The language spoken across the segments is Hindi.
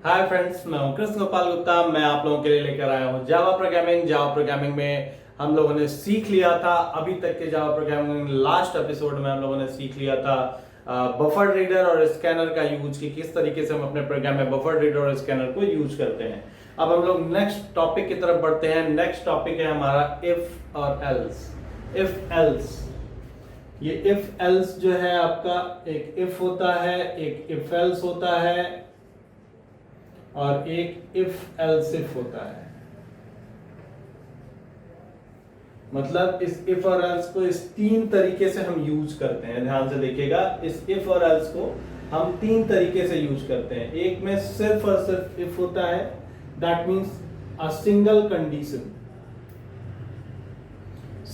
हाय फ्रेंड्स, मैं हूं कृष्ण गोपाल गुप्ता। मैं आप लोगों के लिए लेकर आया हूं जावा प्रोग्रामिंग। जावा प्रोग्रामिंग में हम लोगों ने सीख लिया था अभी तक के जावा प्रोग्रामिंग लास्ट एपिसोड में हम लोगों ने सीख लिया था बफर रीडर और स्कैनर का यूज, कि किस तरीके से हम अपने प्रोग्राम में बफर रीडर और स्कैनर को यूज करते हैं। अब हम लोग नेक्स्ट टॉपिक की तरफ बढ़ते हैं। नेक्स्ट टॉपिक है हमारा इफ और एल्स। इफ एल्स, ये इफ एल्स जो है आपका, एक इफ होता है, एक इफ एल्स होता है और एक इफ एल्स इफ होता है। मतलब इस इफ और एल्स को इस तीन तरीके से हम यूज करते हैं। ध्यान से देखिएगा, इस इफ और एल्स को हम तीन तरीके से यूज करते हैं। एक में सिर्फ और सिर्फ इफ होता है, that means a single condition.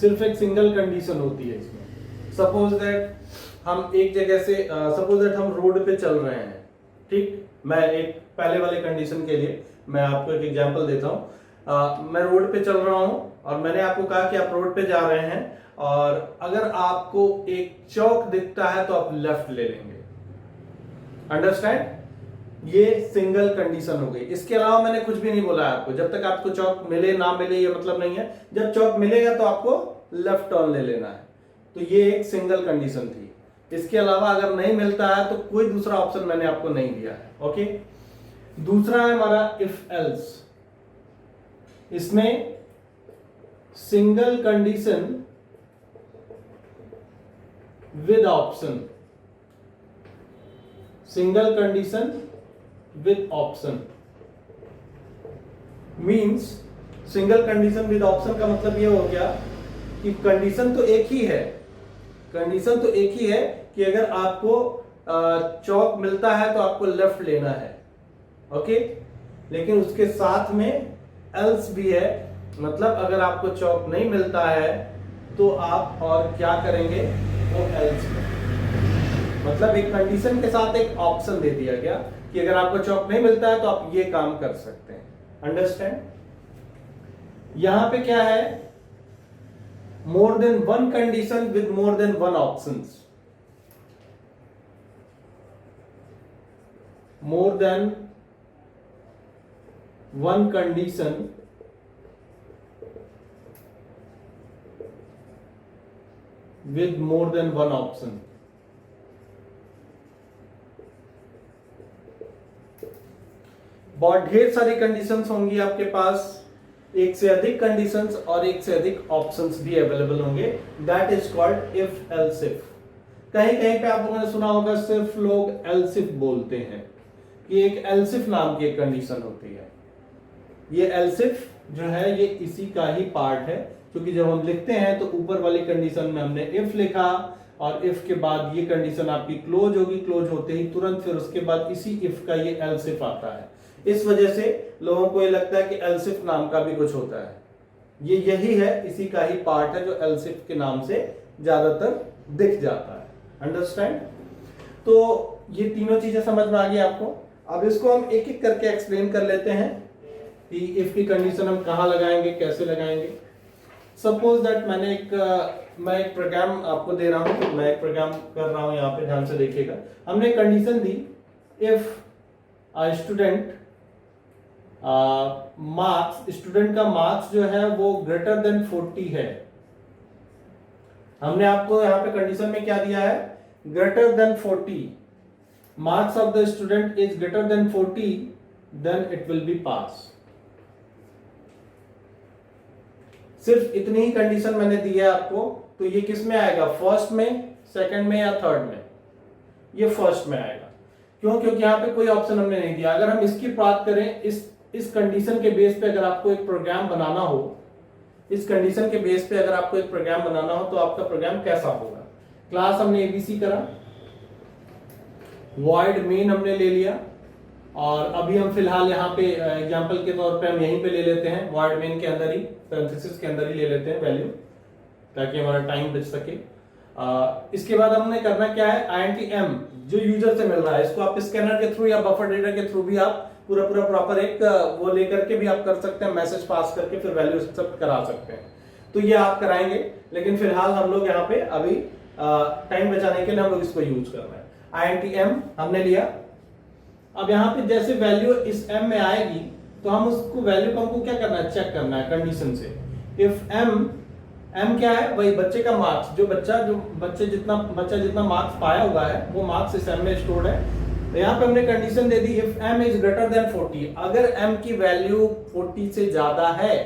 सिर्फ एक सिंगल कंडीशन होती है इसमें। सपोज दैट हम एक जगह से सपोज दैट हम रोड पे चल रहे हैं, ठीक। मैं एक पहले वाले कंडीशन के लिए मैं आपको एक एग्जांपल देता हूं। मैं रोड पे चल रहा हूं और मैंने आपको कहा कि आप रोड पे जा रहे हैं और अगर आपको एक चौक दिखता है तो आप लेफ्ट ले लेंगे। अंडरस्टैंड? ये सिंगल कंडीशन हो गई। इसके अलावा मैंने कुछ भी नहीं बोला आपको। जब तक आपको चौक मिले ना मिले ये मतलब नहीं है। जब चौक मिलेगा तो आपको लेफ्ट टर्न ले लेना है। तो ये एक सिंगल कंडीशन थी। इसके अलावा अगर नहीं मिलता है तो कोई दूसरा ऑप्शन मैंने आपको नहीं दिया है। ओके, दूसरा है हमारा इफ एल्स। इसमें single condition with option. Single condition with option means, single condition with option का मतलब ये हो गया कि कंडीशन तो एक ही है। कंडीशन तो एक ही है कि अगर आपको चौक मिलता है तो आपको लेफ्ट लेना है। ओके, लेकिन उसके साथ में एल्स भी है। मतलब अगर आपको चौक नहीं मिलता है तो आप और क्या करेंगे, वो एल्स में। मतलब एक कंडीशन के साथ एक ऑप्शन दे दिया गया कि अगर आपको चौक नहीं मिलता है तो आप ये काम कर सकते हैं। अंडरस्टैंड? यहां पे क्या है, more than one condition with more than one options. More than one condition with more than one option। बहुत ढेर सारी कंडीशंस होंगी आपके पास, एक से अधिक कंडीशंस और एक से अधिक ऑप्शंस भी अवेलेबल होंगे। That is called if else if. कहीं कहीं पे आप लोगों ने सुना होगा सिर्फ लोग एल्स इफ बोलते हैं, कि एक एल्स इफ नाम की एक कंडीशन होती है। ये एल्स इफ जो है ये इसी का ही पार्ट है, क्योंकि जब हम लिखते हैं तो ऊपर वाली कंडीशन में हमने इफ लिखा और इफ के बाद ये कंडीशन आपकी क्लोज होगी। क्लोज होते ही तुरंत फिर उसके बाद इसी इफ का ये एल्स इफ आता है। इस वजह से लोगों को ये लगता है कि एल्स इफ नाम का भी कुछ होता है। ये यही है, इसी का ही पार्ट है जो एल्स इफ के नाम से ज्यादातर दिख जाता है। अंडरस्टैंड? तो ये तीनों चीजें समझ में आ गई आपको। अब इसको हम एक एक करके एक्सप्लेन कर लेते हैं कि इफ की कंडीशन हम कहां लगाएंगे, कैसे लगाएंगे। सपोज दैट मैं एक प्रोग्राम आपको दे रहा हूं। मैं एक प्रोग्राम कर रहा हूं, यहां पे ध्यान से देखिएगा। हमने condition the, if student marks, student का मार्क्स जो है वो ग्रेटर देन 40 है। हमने आपको यहां पे कंडीशन में क्या दिया है, greater than 40। Marks of the student is greater than 40, then it will be pass. सिर्फ इतनी ही कंडीशन मैंने दी है आपको। तो ये किस में आएगा, फर्स्ट में, सेकंड में या थर्ड में? ये फर्स्ट में आएगा। क्यों? क्योंकि यहां पे कोई ऑप्शन हमने नहीं दिया। अगर हम इसकी बात करें, इस कंडीशन के बेस पे अगर आपको एक प्रोग्राम बनाना हो, इस कंडीशन के बेस पे अगर आपको एक प्रोग्राम बनाना हो तो आपका प्रोग्राम कैसा होगा। क्लास हमने एबीसी करा, वॉइड मेन हमने ले लिया, और अभी हम फिलहाल यहाँ पे एग्जांपल के तौर पे हम यहीं पे ले लेते हैं, वॉइड मेन के अंदर ही, पैरेंथेसिस के अंदर ही ले लेते हैं वैल्यू, ताकि हमारा टाइम बच सके। इसके बाद हमने करना क्या है, INTM जो यूजर से मिल रहा है, इसको आप स्कैनर के थ्रू या बफर रीडर के थ्रू भी आप पूरा प्रॉपर एक वो लेकर के भी आप कर सकते हैं, मैसेज पास करके फिर वैल्यू एक्सेप्ट करा सकते हैं। तो ये आप कराएंगे, लेकिन फिलहाल हम लोग यहाँ पे अभी टाइम बचाने के लिए हम लोग इसको यूज कर रहे हैं। INTM हमने लिया, अब यहाँ पे जैसे वैल्यू इस m में आएगी तो हम उसको वैल्यू को हमको क्या करना है, चेक करना है कंडीशन से। इफ m क्या है, वही बच्चे का मार्क्स, जो बच्चे जितना मार्क्स पाया हुआ है वो मार्क्स इस m में स्टोर्ड है। तो यहाँ पे हमने condition they the if m is greater than 40, अगर m की वैल्यू 40 से ज्यादा है,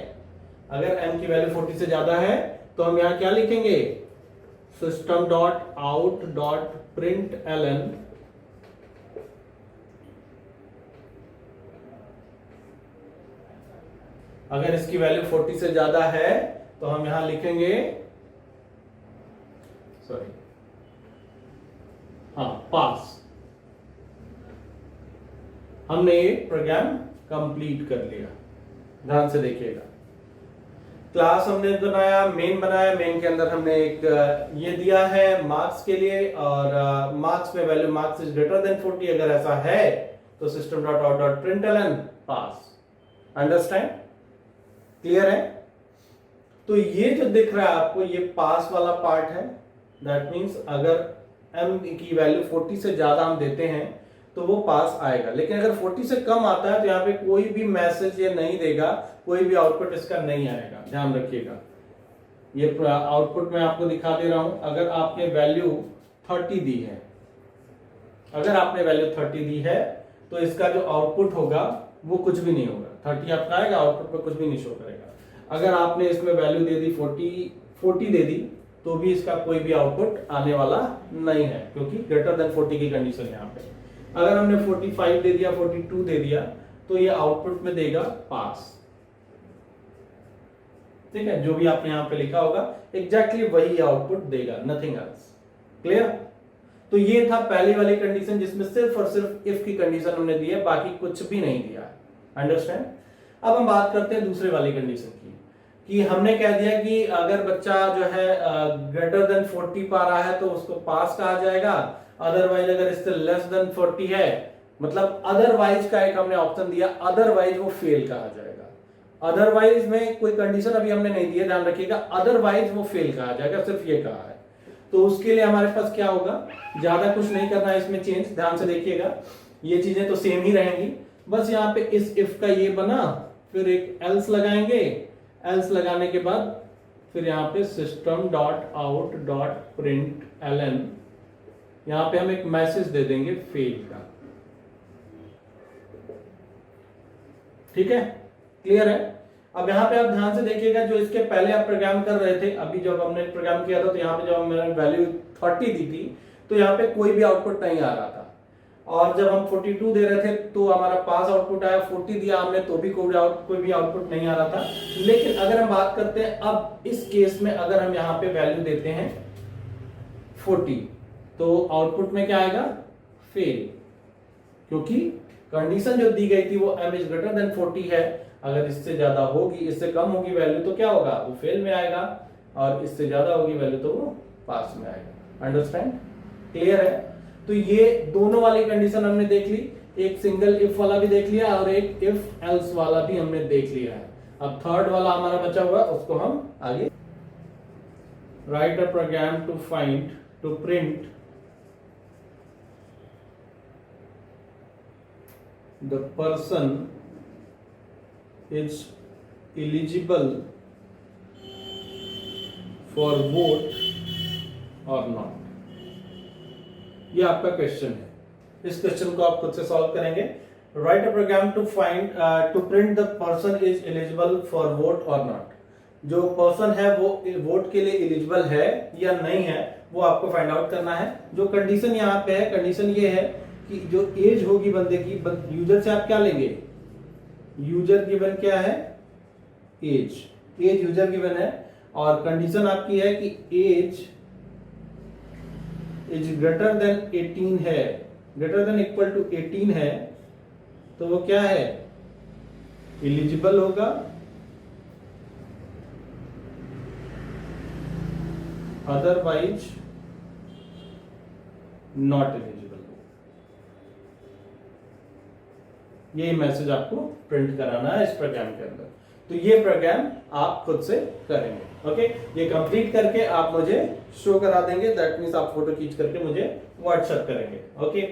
अगर m की वैल्यू 40 से ज्यादा है तो हम यहाँ क्या लिखेंगे, system dot out dot print ln अगर इसकी वैल्यू 40 से ज्यादा है तो हम यहां लिखेंगे, सॉरी हाँ, पास। हमने ये प्रोग्राम कंप्लीट कर लिया। ध्यान से देखिएगा, क्लास हमने बनाया, मेन बनाया, मेन के अंदर हमने एक ये दिया है मार्क्स के लिए, और मार्क्स में value marks is greater than 40, अगर ऐसा है तो system dot out dot println pass. Understand, clear है? तो ये जो दिख रहा है आपको, ये पास वाला पार्ट है। दैट मींस अगर m की वैल्यू 40 से ज्यादा हम देते हैं तो वो पास आएगा, लेकिन अगर 40 से कम आता है तो यहाँ पे कोई भी मैसेज ये नहीं देगा, कोई भी आउटपुट इसका नहीं आएगा। ध्यान रखिएगा, ये आउटपुट मैं आपको दिखा दे रहा हूं। अगर आपने वैल्यू 30 दी है, अगर आपने वैल्यू 30 दी है तो इसका जो आउटपुट होगा वो कुछ भी नहीं होगा। 30 आपका आएगा, आउटपुट पे कुछ भी नहीं शो करेगा। अगर आपने इसमें वैल्यू दे दी 40 दे दी तो भी इसका कोई भी आउटपुट आने वाला नहीं है, क्योंकि ग्रेटर देन 40 की कंडीशन यहाँ पे। अगर हमने 45 दे दिया, 42 दे दिया तो ये आउटपुट में देगा पास। ठीक है, जो भी आपने यहाँ पे लिखा होगा एग्जैक्टली वही आउटपुट देगा, नथिंग एल्स। क्लियर? तो ये था पहली वाली कंडीशन जिसमें सिर्फ और सिर्फ इफ की कंडीशन हमने दी है, बाकी कुछ भी नहीं दिया है। अंडरस्टैंड? अब हम बात करते हैं दूसरे वाली कंडीशन की, कि हमने कह दिया कि अगर बच्चा जो है ग्रेटर देन 40 पा रहा है तो उसको पास कहा जाएगा, अदरवाइज अगर इससे लेस देन 40 है, मतलब अदरवाइज का एक हमने ऑप्शन दिया, अदरवाइज वो फेल कहा जाएगा। अदरवाइज में कोई कंडीशन अभी हमने नहीं दी है, ध्यान रखिएगा, अदरवाइज वो फेल कहा जाएगा, सिर्फ ये कहा है। तो उसके लिए हमारे पास क्या होगा, ज्यादा कुछ नहीं करना है इसमें चेंज। ध्यान से देखिएगा, ये चीजें तो सेम ही रहेंगी, बस यहाँ पे इस इफ का ये बना, फिर एक एल्स लगाएंगे, एल्स लगाने के बाद फिर यहाँ पे system dot out dot print ln, यहाँ पे हम एक मैसेज दे देंगे फेल का। ठीक है, क्लियर है? अब यहाँ पे आप ध्यान से देखिएगा, जो इसके पहले आप प्रोग्राम कर रहे थे, अभी जब हमने प्रोग्राम किया था तो यहाँ पे जब हमने वैल्यू 30 दी थी तो यहाँ पे कोई भी आउटपुट नहीं आ रहा था, और जब हम 42 दे रहे थे तो हमारा पास आउटपुट आया, 40 दिया हमने तो भी कोई भी आउटपुट नहीं आ रहा था। लेकिन अगर हम बात करते हैं अब इस केस में, अगर हम यहाँ पे वैल्यू देते हैं 40 तो आउटपुट में क्या आएगा, फेल, क्योंकि कंडीशन जो दी गई थी वो m इज ग्रेटर देन 40 है। अगर इससे ज्यादा होगी, इससे कम होगी वैल्यू तो क्या होगा, वो फेल में आएगा, और इससे ज्यादा होगी वैल्यू तो वो पास में आएगा। अंडरस्टैंड? क्लियर है? तो ये दोनों वाली कंडीशन हमने देख ली, एक सिंगल इफ वाला भी देख लिया और एक इफ एल्स वाला भी हमने देख लिया है। अब थर्ड वाला हमारा बचा हुआ, उसको हम आगे, write a program to print the person is eligible for vote or not। ये आपका क्वेश्चन है, इस क्वेश्चन को आप खुद से सॉल्व करेंगे। Write a program to print the person is eligible for vote और नॉट। जो पर्सन है वो वोट के लिए एलिजिबल है या नहीं है वो आपको फाइंड आउट करना है। जो कंडीशन यहाँ पे है, कंडीशन ये है कि जो एज होगी बंदे की, यूजर से आप क्या लेंगे, यूजर गिवन क्या है, एज यूजर गिवन है, और कंडीशन आपकी है कि एज इज ग्रेटर देन 18 है, ग्रेटर देन इक्वल टू 18 है, तो वो क्या है, एलिजिबल होगा, अदरवाइज नॉट एलिजिबल। ये मैसेज आपको प्रिंट कराना है इस प्रोग्राम के अंदर। तो ये प्रोग्राम आप खुद से करेंगे। ओके, ये कंप्लीट करके आप मुझे शो करा देंगे, दैट मींस आप फोटो खींच करके मुझे व्हाट्सएप करेंगे। ओके।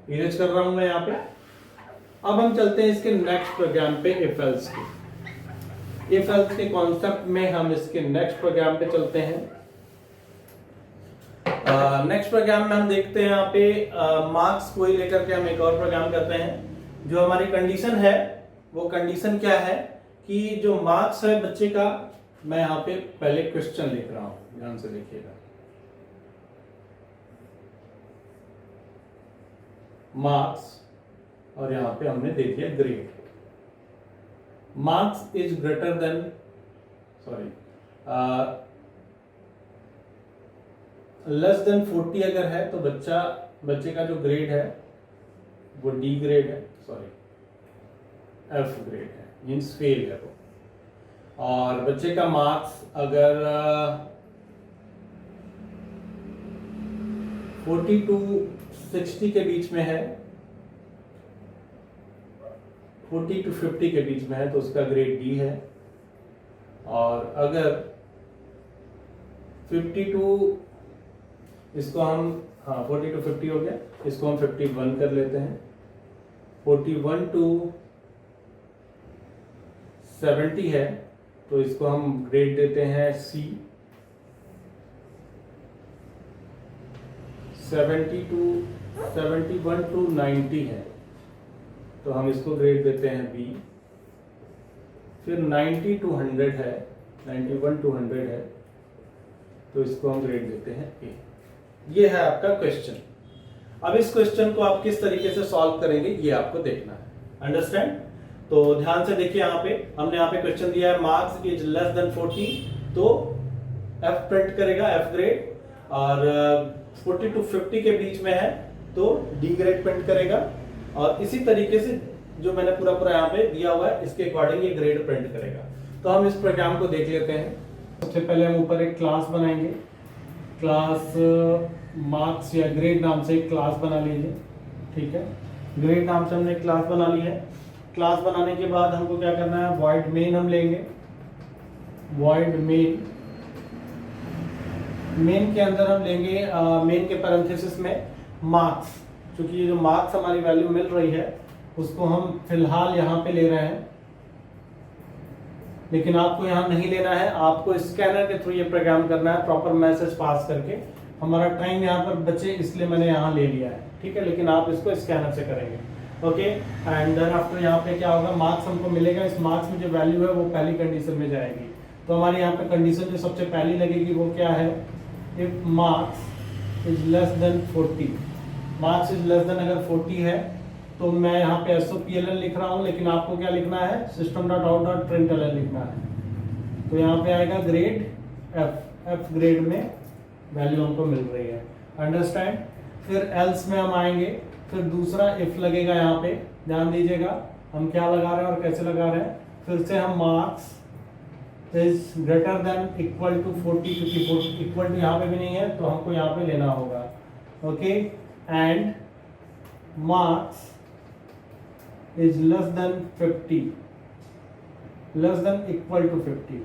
इरेज कर रहा हूं मैं यहाँ पे। अब हम चलते हैं इसके नेक्स्ट प्रोग्राम पे, इफ एल्स के। इफ एल्स के कॉन्सेप्ट में हम इसके नेक्स्ट प्रोग्राम पे चलते हैं। नेक्स्ट प्रोग्राम में हम देखते हैं यहाँ पे मार्क्स को ही लेकर के हम एक और प्रोग्राम करते हैं। जो हमारी कंडीशन है वो कंडीशन क्या है कि जो मार्क्स है बच्चे का, मैं यहाँ पे पहले क्वेश्चन लिख रहा हूं, ध्यान से देखिएगा। मार्क्स और यहां पे हमने दे दिया grade. Marks is greater than less than 40 अगर है तो बच्चे का जो ग्रेड है वो डी ग्रेड है, एफ ग्रेड है, मीन्स फेल है वो। और बच्चे का मार्क्स अगर 40 to 60 के बीच में है, 40 to 50 के बीच में है तो उसका ग्रेड डी है। और अगर 50 to, इसको हम 40 to 50 हो गया, इसको हम 51 कर लेते हैं। 41 to 70 है तो इसको हम ग्रेड देते हैं सी। 71 to 90 है तो हम इसको ग्रेड देते हैं बी। फिर 90 to 100 है, 91 to 100 है तो इसको हम ग्रेड देते हैं ए। ये है आपका क्वेश्चन। अब इस क्वेश्चन को आप किस तरीके से सॉल्व करेंगे ये आपको देखना है। अंडरस्टैंड? तो ध्यान से देखिए, यहाँ पे हमने यहाँ पे क्वेश्चन दिया है मार्क्स इज लेस देन 40 तो एफ प्रिंट करेगा, एफ ग्रेड। और 40 to 50 के बीच में है तो डी ग्रेड प्रिंट करेगा। और इसी तरीके से जो मैंने पूरा यहाँ पे दिया हुआ है इसके अकॉर्डिंग ये ग्रेड प्रिंट करेगा। तो हम इस प्रोग्राम को देख लेते हैं। सबसे पहले हम ऊपर एक क्लास बनाएंगे, क्लास मार्क्स या ग्रेड नाम से एक क्लास बना लीजिए। ठीक है, ग्रेड नाम से हमने क्लास बना ली है। क्लास बनाने के बाद हमको क्या करना है, वॉइड मेन हम लेंगे। वॉइड मेन के अंदर हम लेंगे मेन के पैरेंथेसिस में मार्क्स, क्योंकि ये जो मार्क्स हमारी वैल्यू मिल रही है उसको हम फिलहाल यहाँ पे ले रहे हैं, लेकिन आपको यहाँ नहीं लेना है। आपको स्कैनर के थ्रू ये प्रोग्राम करना है, प्रॉपर मैसेज पास करके। हमारा टाइम यहाँ पर बचे इसलिए मैंने यहाँ ले लिया है। ठीक है, लेकिन आप इसको स्कैनर से करेंगे। ओके, एंड देन आफ्टर यहाँ पे क्या होगा, मार्क्स हमको मिलेगा। इस मार्क्स में जो वैल्यू है वो पहली कंडीशन में जाएगी। तो हमारे यहाँ पे कंडीशन जो सबसे पहली लगेगी वो क्या है, if marks is less then 40। Marks is less then अगर 40 है तो मैं यहाँ पे SOPLN लिख रहा हूँ, लेकिन आपको क्या लिखना है, system.out.println लिखना है। तो यहाँ पे आएगा ग्रेड एफ ग्रेड में वैल्यू हमको मिल रही है। अंडरस्टैंड? फिर एल्स में हम आएंगे, फिर दूसरा इफ लगेगा। यहाँ पे ध्यान दीजिएगा हम क्या लगा रहे हैं और कैसे लगा रहे हैं। फिर से हम marks is greater than equal to 40, क्योंकि इक्वल टू यहाँ पे भी नहीं है तो हमको यहाँ पे लेना होगा। Okay, and marks is less than 50, less than equal to 50।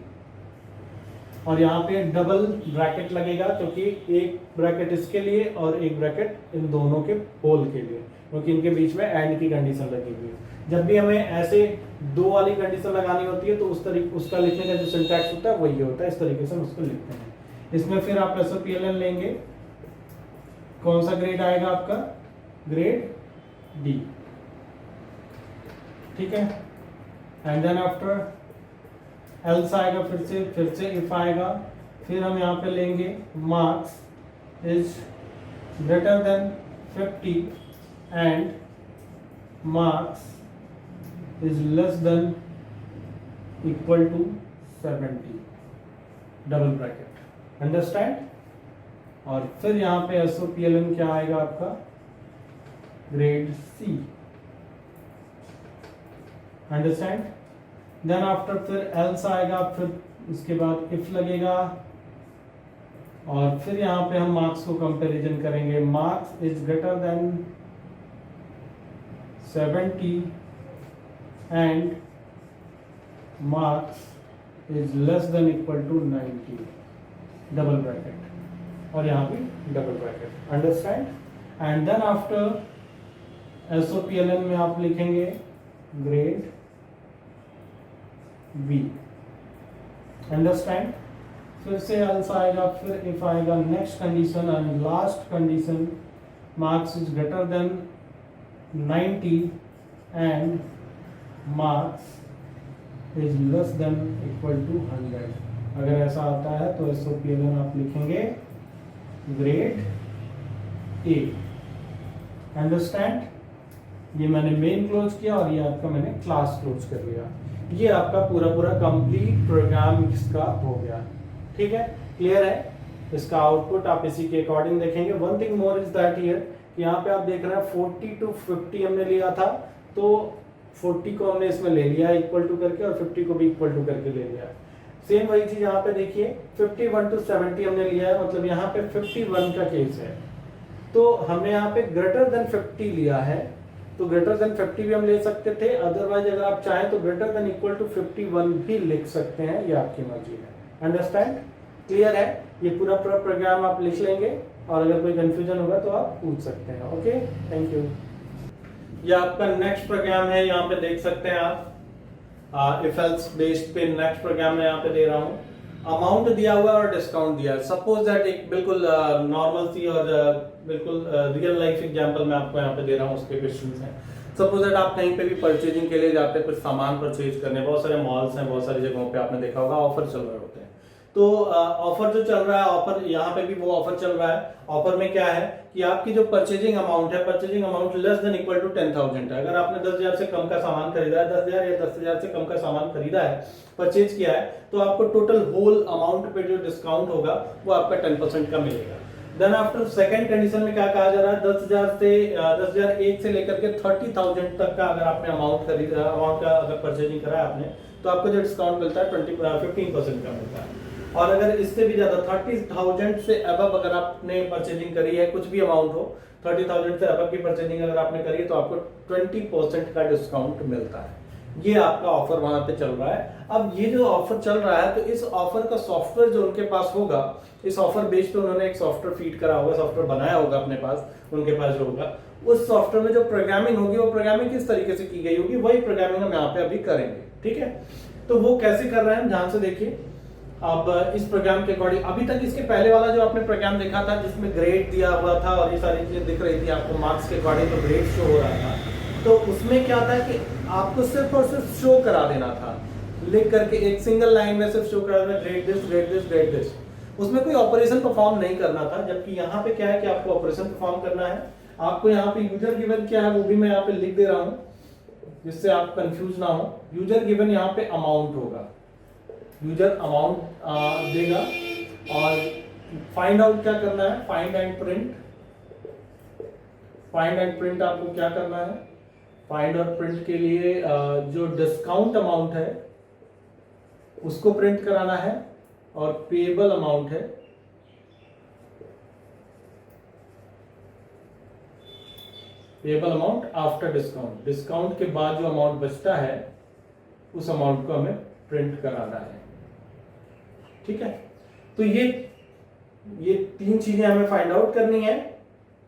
और यहाँ पे डबल ब्रैकेट लगेगा, क्योंकि एक ब्रैकेट इसके लिए और एक ब्रैकेट इन दोनों के होल के लिए, क्योंकि इनके बीच में एंड की कंडीशन लगी हुई है। जब भी हमें ऐसे दो वाली कंडीशन लगानी होती है तो उस तरीके उसका लिखने का जो सिंटैक्स होता है वही होता है, इस तरीके से हम उसको लिखते हैं। इसमें फिर आप SOPLN लेंगे। कौन सा ग्रेड आएगा आपका, ग्रेड डी। ठीक है, एंड देन आफ्टर एल्स आएगा, फिर से इफ आएगा। फिर हम यहाँ पे लेंगे marks is greater than 50 and marks is less than equal to 70, double bracket. Understand? और फिर यहाँ पे SOPLN क्या आएगा आपका, grade C. Understand? Then after फिर एल्स आएगा, फिर उसके बाद इफ लगेगा और फिर यहाँ पे हम मार्क्स को कंपैरिजन करेंगे। Marks is greater than 70 and marks is less than equal to 90, double bracket. और यहाँ पे double bracket. Understand? And then after SOPLN में आप लिखेंगे ग्रेड बी। अंडरस्टैंड? फिर से एल्स आएगा, फिर इफ आएगा, next condition and last condition, marks is greater than 90 and marks is less than equal to 100। अगर ऐसा आता है तो SOPLN आप लिखेंगे ग्रेड ए। अंडरस्टैंड? ये मैंने मेन क्लोज किया और ये आपका मैंने क्लास क्लोज कर लिया। ये आपका पूरा पूरा कंप्लीट प्रोग्राम इसका हो गया। ठीक है, क्लियर है? इसका आउटपुट आप इसी के अकॉर्डिंग देखेंगे। One thing more is that here, यहाँ पे आप देख रहे हैं 40 to 50 हमने लिया था, तो 40 को हमने इसमें ले लिया इक्वल टू करके और 50 को भी इक्वल टू करके ले लिया। सेम वही चीज यहाँ पे देखिए 51 to 70 हमने लिया है, मतलब यहाँ पे 51 का केस है, तो हमने यहाँ पे ग्रेटर देन 50 लिया है, तो ग्रेटर देन 50 भी हम ले सकते थे। अदरवाइज अगर आप चाहें तो ग्रेटर देन इक्वल टू 51 भी लिख सकते हैं, ये आपकी मर्जी है। अंडरस्टैंड? क्लियर है? ये पूरा प्रोग्राम आप लिख लेंगे और अगर कोई कंफ्यूजन होगा तो आप पूछ सकते हैं। Okay, thank you. ये आपका नेक्स्ट प्रोग्राम है, यहाँ पे देख सकते हैं आप इफ एल्स बेस्ड पे नेक्स्ट प्रोग्राम में यहाँ पे दे रहा हूँ। अमाउंट दिया हुआ और डिस्काउंट दिया है। सपोज दैट एक बिल्कुल नॉर्मल सी और बिल्कुल रियल लाइफ एग्जांपल मैं आपको यहाँ पे दे रहा हूँ, उसके क्वेश्चंस हैं। सपोज दैट आप कहीं पे भी परचेजिंग के लिए जाते हैं, कुछ सामान परचेज करने, बहुत सारे मॉल्स हैं, बहुत सारी जगहों पे आपने देखा होगा ऑफर चल रहे होते हैं। तो ऑफर जो चल रहा है, ऑफर यहाँ पे भी वो ऑफर चल रहा है। ऑफर में क्या है कि आपकी जो परचेजिंग अमाउंट है, purchasing amount less than equal to 10,000 है। अगर आपने 10,000 से कम का सामान खरीदा है, 10,000 या 10,000 से कम का सामान खरीदा है, परचेज किया है, तो आपको टोटल होल अमाउंट पे जो डिस्काउंट होगा वो आपका 10% का मिलेगा। देन आफ्टर सेकंड कंडीशन में क्या कहा जा रहा है, 10,001 से लेकर के 30,000 तक का अगर आपने अमाउंट खरीदा, अमाउंट का अगर परचेजिंग करा है आपने, तो आपको जो डिस्काउंट मिलता है 15% का मिलता है। और अगर इससे भी ज्यादा 30,000 से अबव अगर आपने परचेजिंग करी है, कुछ भी अमाउंट हो, 30,000 से अबव की परचेजिंग अगर आपने करी है, तो आपको 20% का डिस्काउंट मिलता है। ये आपका ऑफर वहां पे चल रहा है। अब ये जो ऑफर चल रहा है, तो इस ऑफर का सॉफ्टवेयर जो उनके पास होगा, इस ऑफर बेस्ड पे उन्होंने एक सॉफ्टवेयर फीड करा होगा, सॉफ्टवेयर बनाया होगा अपने पास, उनके पास जो होगा, उस सॉफ्टवेयर में जो प्रोग्रामिंग होगी, वो प्रोग्रामिंग किस तरीके से की गई होगी, वही प्रोग्रामिंग हम यहाँ पे अभी करेंगे। ठीक है, तो वो कैसे कर रहे हैं ध्यान से देखिए। अब इस प्रोग्राम के अकॉर्डिंग, अभी तक इसके पहले वाला जो आपने प्रोग्राम देखा था जिसमें ग्रेड दिया हुआ था और ये सारी चीजें दिख रही थी आपको, मार्क्स के अकॉर्डिंग तो ग्रेड शो हो रहा था, तो उसमें क्या था कि आपको सिर्फ और सिर्फ शो करा देना था, लिख करके एक सिंगल लाइन में सिर्फ शो करा देना, grade this grade this grade this. उसमें कोई ऑपरेशन परफॉर्म नहीं करना था। जबकि यहाँ पे क्या है कि आपको ऑपरेशन परफॉर्म करना है। आपको यहाँ पे यूजर गिवन क्या है वो भी मैं यहाँ पे लिख दे रहा हूँ, जिससे आप कंफ्यूज ना हो। यूजर गिवन यहाँ पे अमाउंट होगा, यूजर अमाउंट देगा, और फाइंड आउट क्या करना है, find and print. Find and print आपको क्या करना है, फाइंड और प्रिंट के लिए जो डिस्काउंट अमाउंट है उसको प्रिंट कराना है, और पेएबल अमाउंट है payable amount after discount. Discount के बाद जो अमाउंट बचता है उस अमाउंट को हमें प्रिंट कराना है। ठीक है, तो ये तीन चीजें हमें फाइंड आउट करनी है।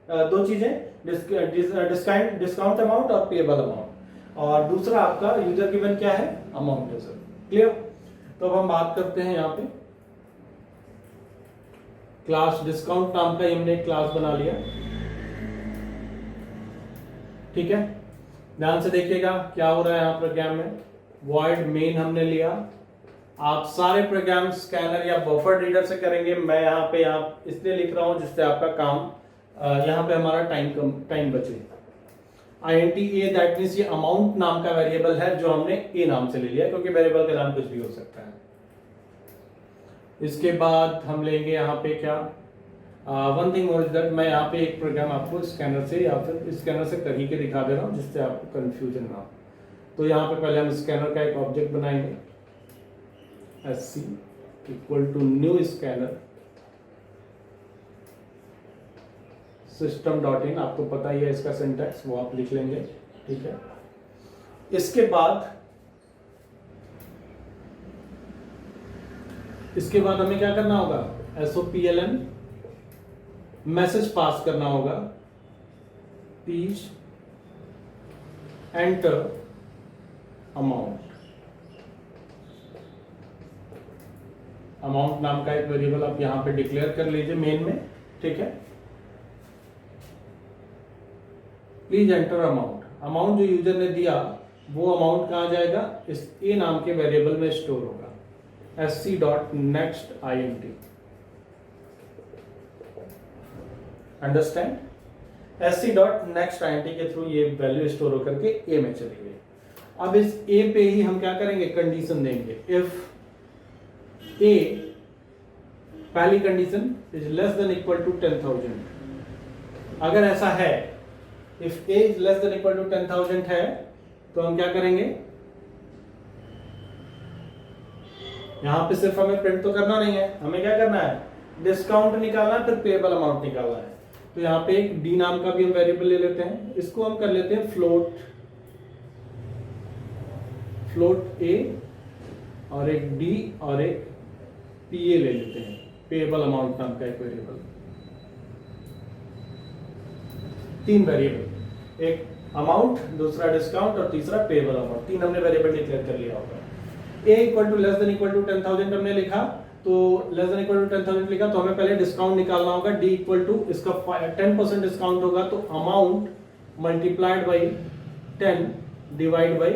दो चीजें, डिस्काउंट अमाउंट और पेएबल अमाउंट, और दूसरा आपका यूजर गिवन क्या है, अमाउंट है। Sir clear? तो अब हम बात करते हैं यहाँ पे क्लास डिस्काउंट नाम का, हमने एक क्लास बना लिया। ठीक है, ध्यान से देखिएगा क्या हो रहा है यहाँ प्रोग्राम में। वॉइड मेन हमने लिया। आप सारे प्रोग्राम स्कैनर या बफर रीडर से करेंगे। मैं यहाँ पे इसलिए लिख रहा हूं जिससे आपका काम यहाँ पे हमारा टाइम बचे। INT दैट मींस ये अमाउंट नाम का वेरिएबल है जो हमने ए नाम से ले लिया, क्योंकि वेरिएबल का नाम कुछ भी हो सकता है। इसके बाद हम लेंगे यहाँ पे क्या, one thing more is that, मैं यहाँ पे एक प्रोग्राम आपको स्कैनर से या फिर स्कैनर से कर ही के दिखा दे रहा हूँ जिससे आपको कंफ्यूजन ना हो। तो यहाँ पे पहले हम स्कैनर का एक ऑब्जेक्ट बनाएंगे, SC equal to new scanner system.in। आपको पता ही है इसका सिंटैक्स, वो आप लिख लेंगे। ठीक है, इसके बाद हमें क्या करना होगा, SOPLN मैसेज पास करना होगा, teach एंटर अमाउंट। अमाउंट नाम का एक वेरिएबल आप यहां पे डिक्लेयर कर लीजिए मेन में, ठीक है। Please enter amount. अमाउंट जो यूजर ने दिया वो अमाउंट कहां जाएगा, इस ए नाम के वेरिएबल में स्टोर होगा, sc.nextInt। अंडरस्टैंड? sc.nextInt के थ्रू ये वैल्यू स्टोर होकर के ए में चली गई। अब इस ए पे ही हम क्या करेंगे, कंडीशन देंगे। इफ ए, पहली condition is less than equal to 10,000। अगर ऐसा है, if a is less than equal to 10,000 है, तो हम क्या करेंगे, यहां पे सिर्फ हमें प्रिंट तो करना नहीं है, हमें क्या करना है, डिस्काउंट निकालना है, फिर पेएबल अमाउंट निकालना है। तो यहां पे एक डी नाम का भी हम वेरिएबल ले लेते हैं, इसको हम कर लेते हैं फ्लोट ए, और एक डी और एक पीए ले लेते हैं, पेएबल अमाउंट नाम का एक वेरिएबल। तीन वेरिएबल, एक अमाउंट, दूसरा डिस्काउंट और तीसरा पेएबल अमाउंट, तीन हमने वेरिएबल डिक्लेयर कर लिया होगा। A equal to less than equal to 10,000 हमने लिखा, तो लेस देन इक्वल टू 10,000 लिखा, तो हमें पहले डिस्काउंट निकालना होगा। डी इक्वल टू, इसका 10% डिस्काउंट होगा, तो amount multiplied by 10 divide by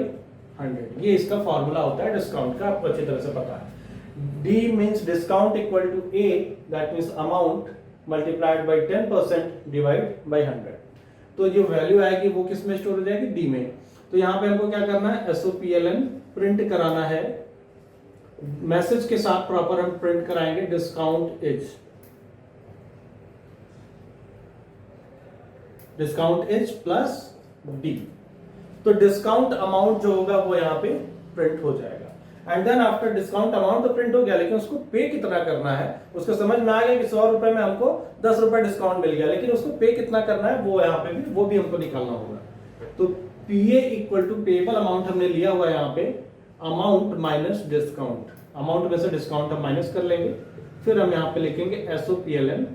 100। ये इसका फॉर्मूला होता है डिस्काउंट का, आपको अच्छी तरह से पता है। D means discount equal to A, that means amount multiplied by 10% divide by 100। तो जो वैल्यू आएगी वो किस में स्टोर हो जाएगी, D में। तो यहाँ पे हमको क्या करना है, SOPLN प्रिंट कराना है, मैसेज के साथ प्रॉपर हम प्रिंट कराएंगे डिस्काउंट इज प्लस D। तो डिस्काउंट अमाउंट जो होगा वो यहाँ पे प्रिंट हो जाएगा। And then after discount amount तो प्रिंट हो गया, लेकिन उसको पे कितना करना है, उसको समझ में आ गया कि 100 रुपए में हमको 10 रुपए डिस्काउंट मिल गया, लेकिन उसको पे कितना करना है वो यहाँ पे भी, वो भी हमको निकालना होगा। तो पीए इक्वल टू पेएबल अमाउंट हमने लिया हुआ है यहाँ पे, अमाउंट माइनस डिस्काउंट, अमाउंट में से डिस्काउंट हम माइनस कर लेंगे, फिर हम यहाँ पे लिखेंगे SOPLN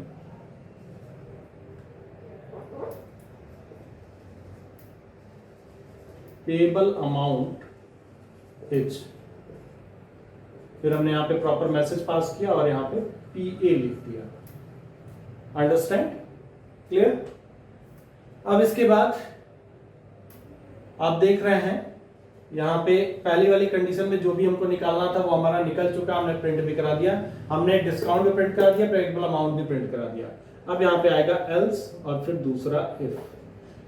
पेएबल अमाउंट इज, फिर हमने यहां पे प्रॉपर मैसेज पास किया और यहां पे पीए लिख दिया। अंडरस्टैंड? क्लियर? अब इसके बाद आप देख रहे हैं यहां पे पहली वाली कंडीशन में जो भी हमको निकालना था वो हमारा निकल चुका, हमने प्रिंट भी करा दिया, हमने डिस्काउंट भी प्रिंट करा दिया, पेएबल अमाउंट भी प्रिंट करा दिया। अब यहां पे आएगा एल्स और फिर दूसरा इफ।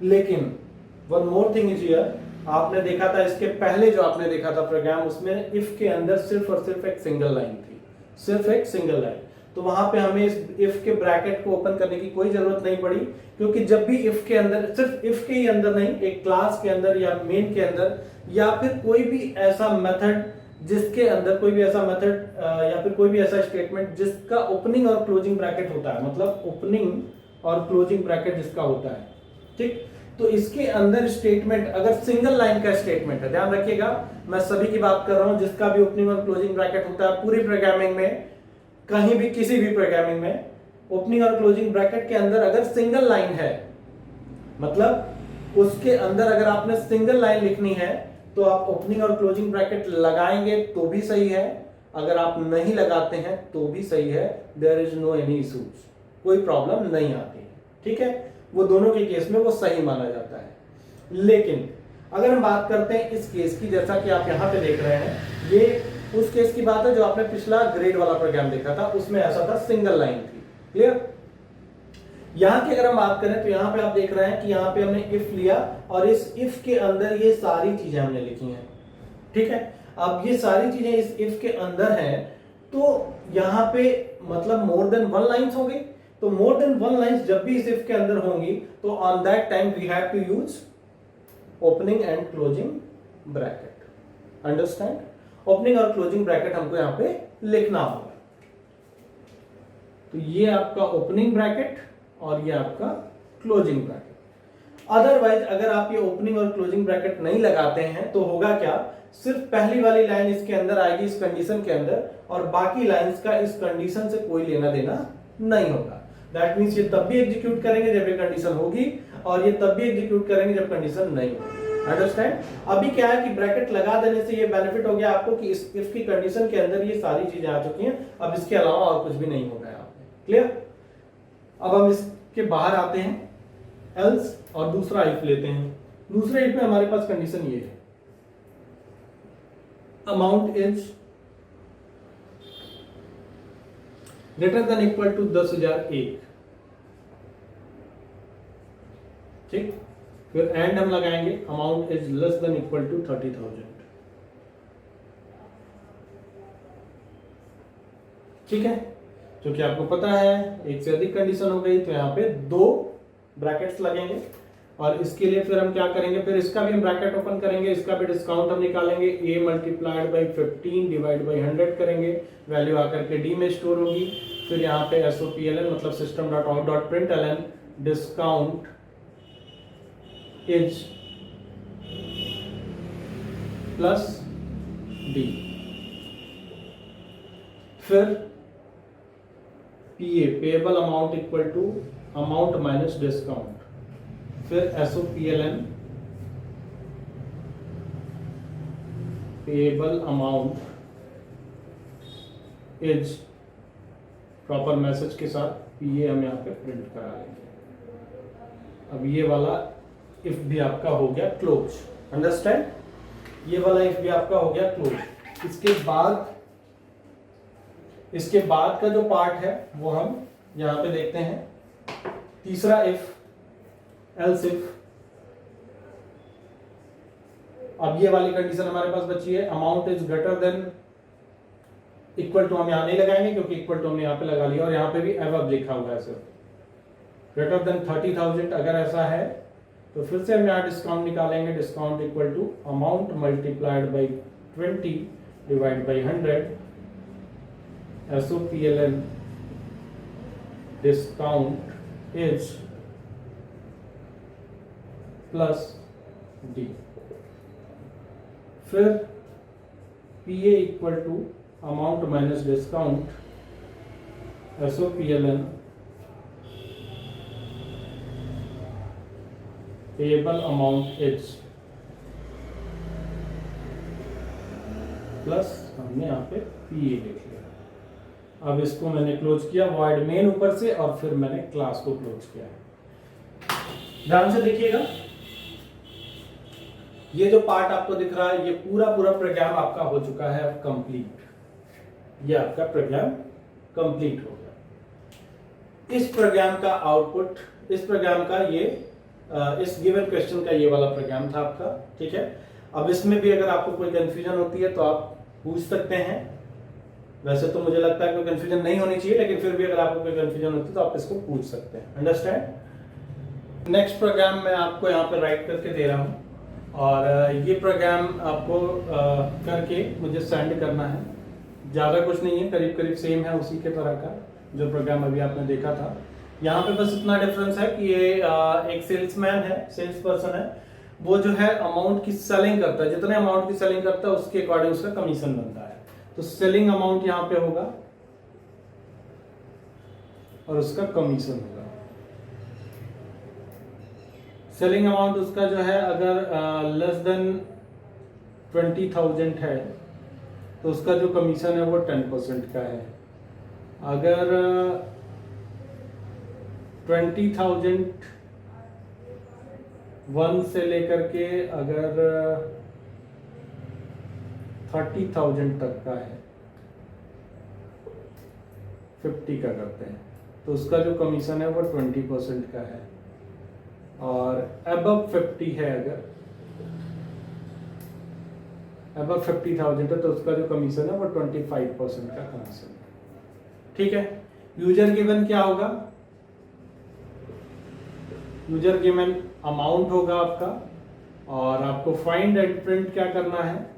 लेकिन one more thing is here, आपने देखा था इसके पहले जो आपने देखा था प्रोग्राम, उसमें इफ के अंदर सिर्फ और सिर्फ एक सिंगल लाइन थी, सिर्फ एक सिंगल लाइन। तो वहां पे हमें इस इफ के ब्रैकेट को ओपन करने की कोई जरूरत नहीं पड़ी, क्योंकि जब भी इफ के अंदर, सिर्फ इफ के ही अंदर नहीं, एक क्लास के अंदर या मेन के अंदर या फिर कोई भी ऐसा मेथड जिसके अंदर कोई भी ऐसा मेथड या फिर कोई भी ऐसा स्टेटमेंट जिसका ओपनिंग और क्लोजिंग ब्रैकेट होता है, मतलब ओपनिंग और क्लोजिंग ब्रैकेट जिसका होता है, ठीक। तो इसके अंदर स्टेटमेंट अगर सिंगल लाइन का स्टेटमेंट है, ध्यान रखिएगा मैं सभी की बात कर रहा हूं, जिसका भी ओपनिंग और क्लोजिंग ब्रैकेट होता है पूरी प्रोग्रामिंग में, कहीं भी किसी भी प्रोग्रामिंग में ओपनिंग और क्लोजिंग ब्रैकेट के अंदर अगर सिंगल लाइन है, मतलब उसके अंदर अगर आपने सिंगल लाइन लिखनी है तो आप ओपनिंग और क्लोजिंग ब्रैकेट लगाएंगे तो भी सही है, अगर आप नहीं लगाते हैं तो भी सही है, there is no any issues, कोई प्रॉब्लम नहीं आती, ठीक है। वो दोनों के केस में वो सही माना जाता है। लेकिन अगर हम बात करते हैं इस केस की, जैसा कि आप यहां पे देख रहे हैं, ये उस केस की बात है जो आपने पिछला ग्रेड वाला प्रोग्राम देखा था, उसमें ऐसा था, सिंगल लाइन थी। क्लियर? यहां की अगर हम बात करें तो यहां पे आप देख रहे हैं कि यहां पे हमने इफ लिया और इस इफ के अंदर ये सारी चीजें हमने लिखी हैं, ठीक है। अब ये सारी चीजें इस इफ के अंदर हैं, तो यहां पे मतलब मोर देन वन लाइंस हो गई। तो मोर देन वन लाइंस जब भी इस इफ के अंदर होंगी तो on that time we have to use opening and closing bracket. Understand? Opening और क्लोजिंग ब्रैकेट हमको यहां पे लिखना होगा। तो ये आपका ओपनिंग ब्रैकेट और ये आपका क्लोजिंग ब्रैकेट। अदरवाइज अगर आप ये ओपनिंग और क्लोजिंग ब्रैकेट नहीं लगाते हैं तो होगा क्या, सिर्फ पहली वाली लाइन इसके अंदर आएगी इस कंडीशन के अंदर, और बाकी लाइंस का इस कंडीशन से कोई लेना देना नहीं होगा। दैट मींस ये तब भी एग्जीक्यूट करेंगे जब ये कंडीशन होगी, और ये तब भी एग्जीक्यूट करेंगे जब कंडीशन नहीं होगी। अंडरस्टैंड? अभी क्या है कि ब्रैकेट लगा देने से ये बेनिफिट हो गया आपको कि इस इफ की कंडीशन के अंदर ये सारी चीजें आ चुकी हैं, अब इसके अलावा और कुछ भी नहीं होगा यहाँ पे। क्लियर? अब हम इसके बाहर आते हैं, एल्स और दूसरा इफ लेते हैं। दूसरे इफ में हमारे पास कंडीशन ये है, amount is greater than equal to 10,001। ठीक, फिर एंड हम लगाएंगे, amount is less than equal to 30,000। ठीक है, क्योंकि आपको पता है एक से अधिक कंडीशन हो गई तो यहाँ पे 2 ब्रैकेट्स लगेंगे, और इसके लिए फिर हम क्या करेंगे, फिर इसका भी हम ब्रैकेट ओपन करेंगे, इसका भी डिस्काउंट हम निकालेंगे, a multiplied by 15 divide by 100 करेंगे, वैल्यू आकर के d में स्टोर होगी। फिर यहाँ पे SOPLN मतलब system dot out dot println discount is plus d। फिर PA payable amount equal to amount minus discount, फिर SOPLN payable amount is proper message के साथ PA हम यहाँ पे प्रिंट करा लेंगे। अब ये वाला इफ भी आपका हो गया क्लोज। अंडरस्टैंड? ये वाला इफ भी आपका हो गया क्लोज। इसके बाद का जो पार्ट है वो हम यहाँ पे देखते हैं। तीसरा इफ, एल्स इफ। अब ये वाली कंडीशन हमारे पास बची है, amount is greater than equal to, हम यहां नहीं लगाएंगे क्योंकि इक्वल टू हमने यहाँ पे लगा लिया, और यहाँ पे भी एबव लिखा हुआ है सिर्फ। ग्रेटर देन 30,000 अगर ऐसा है तो फिर से हम यहाँ डिस्काउंट निकालेंगे, discount equal to amount multiplied by 20 divide by 100, SOPLN discount is plus D। फिर PA equal to amount minus discount, SOPLN payable amount is plus, हमने यहाँ पे PA लिख लिया। अब इसको मैंने क्लोज किया, वॉइड मेन ऊपर से, और फिर मैंने क्लास को क्लोज किया है। ध्यान से देखिएगा, ये जो पार्ट आपको दिख रहा है ये पूरा प्रोग्राम आपका हो चुका है कंप्लीट। ये आपका प्रोग्राम कंप्लीट हो गया। इस प्रोग्राम का आउटपुट, इस प्रोग्राम का ये इस गिवन क्वेश्चन का ये वाला प्रोग्राम था आपका। ठीक है, अब इसमें भी अगर आपको कोई कंफ्यूजन होती है तो आप पूछ सकते हैं। वैसे तो मुझे लगता है कोई कंफ्यूजन नहीं होनी चाहिए, लेकिन फिर भी अगर आपको कोई कंफ्यूजन होती है तो आप इसको पूछ सकते हैं। अंडरस्टैंड? नेक्स्ट प्रोग्राम मैं आपको यहाँ पे राइट करके दे रहा हूँ, और ये प्रोग्राम आपको करके मुझे सेंड करना है। ज़्यादा कुछ नहीं है, करीब करीब सेम है उसी के तरह का जो प्रोग्राम अभी आपने देखा था। यहाँ पे बस इतना डिफरेंस है कि ये एक सेल्समैन है, सेल्स पर्सन है, वो जो है अमाउंट की सेलिंग करता है। जितने अमाउंट की सेलिंग करता है उसके अकॉर्डिंग उसका कमीशन बनता है। तो सेलिंग अमाउंट यहाँ पे होगा और उसका कमीशन होगा। सेलिंग अमाउंट उसका जो है अगर लेस देन 20,000 है तो उसका जो कमीशन है वो 10% का है। अगर 20,000 1 से लेकर के अगर 30,000 तक का है, 50 का करते हैं, तो उसका जो कमीशन है वो 20% का है। और अबव 50 है, अगर अबव 50,000 है तो उसका जो कमीशन है वो 25% का कमीशन है। ठीक है, यूजर गिवन क्या होगा? यूजर गिवन अमाउंट होगा आपका, और आपको फाइंड एंड प्रिंट क्या करना है?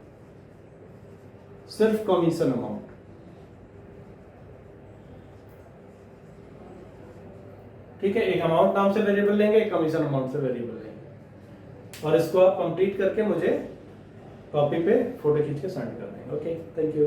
सिर्फ कमीशन अमाउंट। ठीक है, एक अमाउंट नाम से वेरिएबल लेंगे, एक कमीशन अमाउंट से वेरिएबल लेंगे, और इसको आप कंप्लीट करके मुझे कॉपी पे फोटो खींच के सेंड कर देंगे। Okay, thank you.